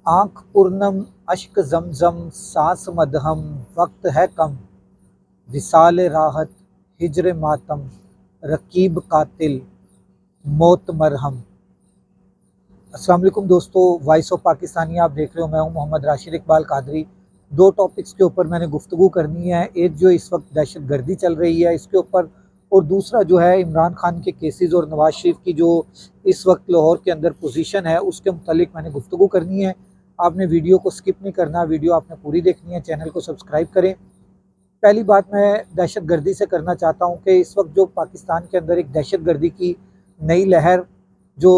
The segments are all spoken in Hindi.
आँख पूर्णम अश्क ज़मज़म सांस मदहम वक्त है कम विसाल राहत हिज्र मातम रकीब कातिल मौत मरहम। अस्सलाम वालेकुम दोस्तों, वॉइस ऑफ पाकिस्तानी आप देख रहे हो। मैं हूं मोहम्मद राशिद इकबाल कादरी। दो टॉपिक्स के ऊपर मैंने गुफ्तगू करनी है। एक जो इस वक्त दहशत गर्दी चल रही है इसके ऊपर, और दूसरा जो है इमरान खान के केसेस और नवाज शरीफ की जो इस वक्त लाहौर के अंदर पोजीशन है उसके मुतालिक मैंने गुफ्तगू करनी है। आपने वीडियो को स्किप नहीं करना, वीडियो आपने पूरी देखनी है। चैनल को सब्सक्राइब करें। पहली बात मैं दहशत गर्दी से करना चाहता हूँ कि इस वक्त जो पाकिस्तान के अंदर एक दहशत गर्दी की नई लहर जो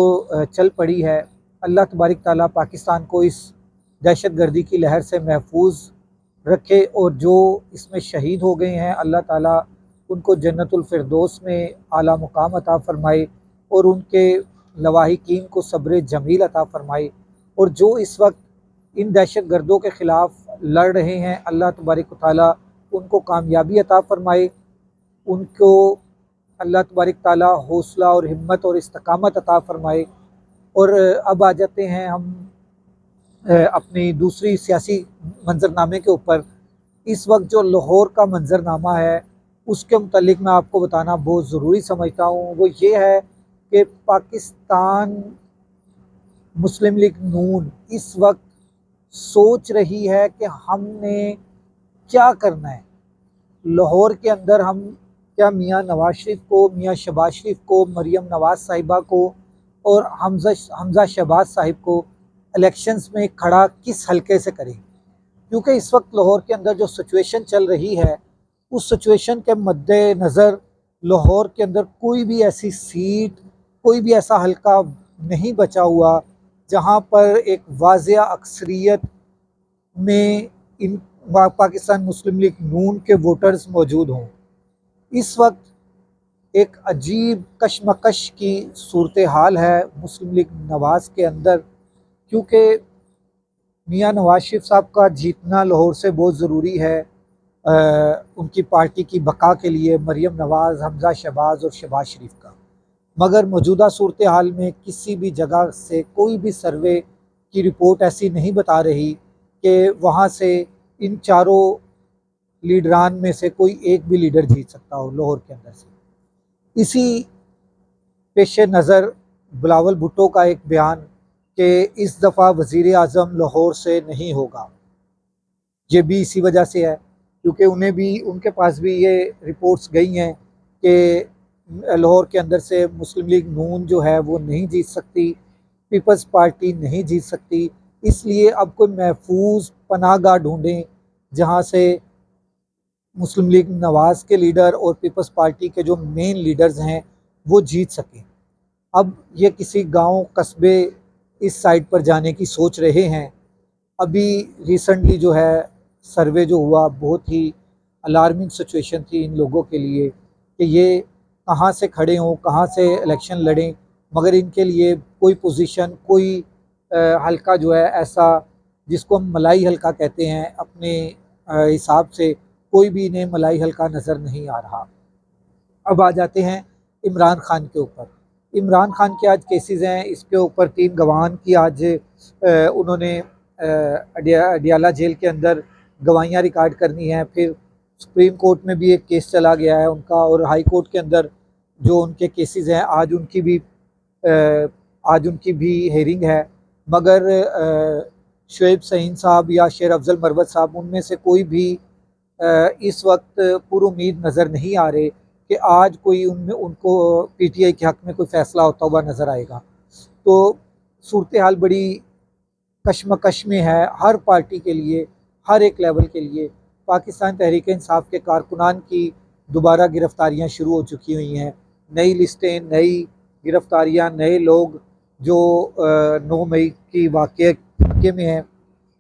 चल पड़ी है, अल्लाह तबारक ताला पाकिस्तान को इस दहशत गर्दी की लहर से महफूज रखे, और जो इसमें शहीद हो गए हैं अल्लाह ताला उनको जन्नतुल फिरदौस में आला मुकाम अता फ़रमाए, और उनके लवाहिकीन को सब्र जमील अता फ़रमाए। और जो इस वक्त इन दहशत गर्दों के ख़िलाफ़ लड़ रहे हैं अल्लाह तबारक ताला उनको कामयाबी अता फ़रमाए, उनको अल्लाह तबारक ताला हौसला और हिम्मत और इस्तकामत अता फ़रमाए। और अब आ जाते हैं हम अपनी दूसरी सियासी मंजरनामे के ऊपर। इस वक्त जो लाहौर का मंजरनामा है उसके मुतालिक मैं आपको बताना बहुत ज़रूरी समझता हूँ। वो ये है कि पाकिस्तान मुस्लिम लीग नून इस वक्त सोच रही है कि हमने क्या करना है लाहौर के अंदर। हम क्या मियाँ नवाज शरीफ को, मियाँ शहबाज शरीफ को, मरीम नवाज साहिबा को और हमजा शहबाज साहिब को इलेक्शंस में खड़ा किस हलके से करें? क्योंकि इस वक्त लाहौर के अंदर जो सिचुएशन चल रही है उस सिचुएशन के मद्देनज़र लाहौर के अंदर कोई भी ऐसी सीट, कोई भी ऐसा हलका नहीं बचा हुआ जहाँ पर एक वाज़िया अक्सरियत में इन पाकिस्तान मुस्लिम लीग नून के वोटर्स मौजूद हों। इस वक्त एक अजीब कशमकश की सूरत हाल है मुस्लिम लीग नवाज़ के अंदर, क्योंकि मियाँ नवाज शरीफ साहब का जीतना लाहौर से बहुत ज़रूरी है उनकी पार्टी की बका के लिए, मरीम नवाज़, हमजा शहबाज और शहबाज शरीफ का। मगर मौजूदा सूरत हाल में किसी भी जगह से कोई भी सर्वे की रिपोर्ट ऐसी नहीं बता रही कि वहाँ से इन चारों लीडरान में से कोई एक भी लीडर जीत सकता हो लाहौर के अंदर से। इसी पेश नज़र बिलावल भुट्टो का एक बयान कि इस दफ़ा वज़ीर आज़म लाहौर से नहीं होगा, ये भी इसी वजह से है क्योंकि उन्हें भी, उनके पास भी ये रिपोर्ट्स गई हैं कि लाहौर के अंदर से मुस्लिम लीग नून जो है वो नहीं जीत सकती, पीपल्स पार्टी नहीं जीत सकती। इसलिए अब कोई महफूज पनाहगाह ढूंढें जहाँ से मुस्लिम लीग नवाज़ के लीडर और पीपल्स पार्टी के जो मेन लीडर्स हैं वो जीत सकें। अब ये किसी गांव कस्बे इस साइड पर जाने की सोच रहे हैं। अभी रिसेंटली जो है सर्वे जो हुआ, बहुत ही अलार्मिंग सिचुएशन थी इन लोगों के लिए कि ये कहाँ से खड़े हों, कहाँ से इलेक्शन लड़ें, मगर इनके लिए कोई पोजीशन, कोई हलका जो है ऐसा जिसको हम मलाई हलका कहते हैं अपने हिसाब से, कोई भी इन्हें मलाई हलका नज़र नहीं आ रहा। अब आ जाते हैं इमरान खान के ऊपर। इमरान खान के आज केसेस हैं, इसके ऊपर 3 गवाहान की आज उन्होंने अडियाला जेल के अंदर गवाहियाँ रिकॉर्ड करनी हैं। फिर सुप्रीम कोर्ट में भी एक केस चला गया है उनका, और हाई कोर्ट के अंदर जो उनके केसेस हैं आज उनकी भी हेयरिंग है। मगर शुएब सहीन साहब या शेर अफजल मरवत साहब, उनमें से कोई भी इस वक्त पुरुमीद नज़र नहीं आ रहे कि आज कोई उनमें उनको पीटीआई के हक़ में कोई फ़ैसला होता हुआ नज़र आएगा। तो सूरत हाल बड़ी कशमकश में है हर पार्टी के लिए, हर एक लेवल के लिए। पाकिस्तान तहरीक इंसाफ के कारकुनान की दोबारा गिरफ्तारियाँ शुरू हो चुकी हुई हैं, नई लिस्टें, नई गिरफ्तारियाँ, नए लोग जो 9 मई की वाक़े में हैं।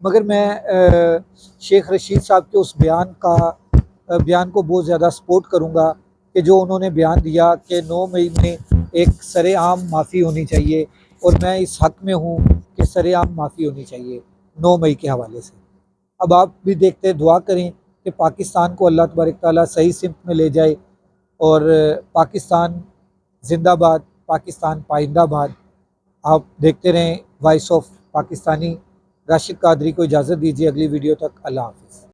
मगर मैं शेख रशीद साहब के उस बयान को बहुत ज़्यादा सपोर्ट करूँगा कि जो उन्होंने बयान दिया कि 9 मई में एक सरेआम माफ़ी होनी चाहिए, और मैं इस हक़ में हूँ कि सरेआम माफ़ी होनी चाहिए 9 मई के हवाले से। अब आप भी देखते दुआ करें कि पाकिस्तान को अल्लाह तबारक ताला सही सिमत में ले जाए, और पाकिस्तान जिंदाबाद, पाकिस्तान पाइंदाबाद। आप देखते रहें वॉइस ऑफ पाकिस्तानी। राशिद कादरी को इजाज़त दीजिए। अगली वीडियो तक अल्लाह हाफ़िज़।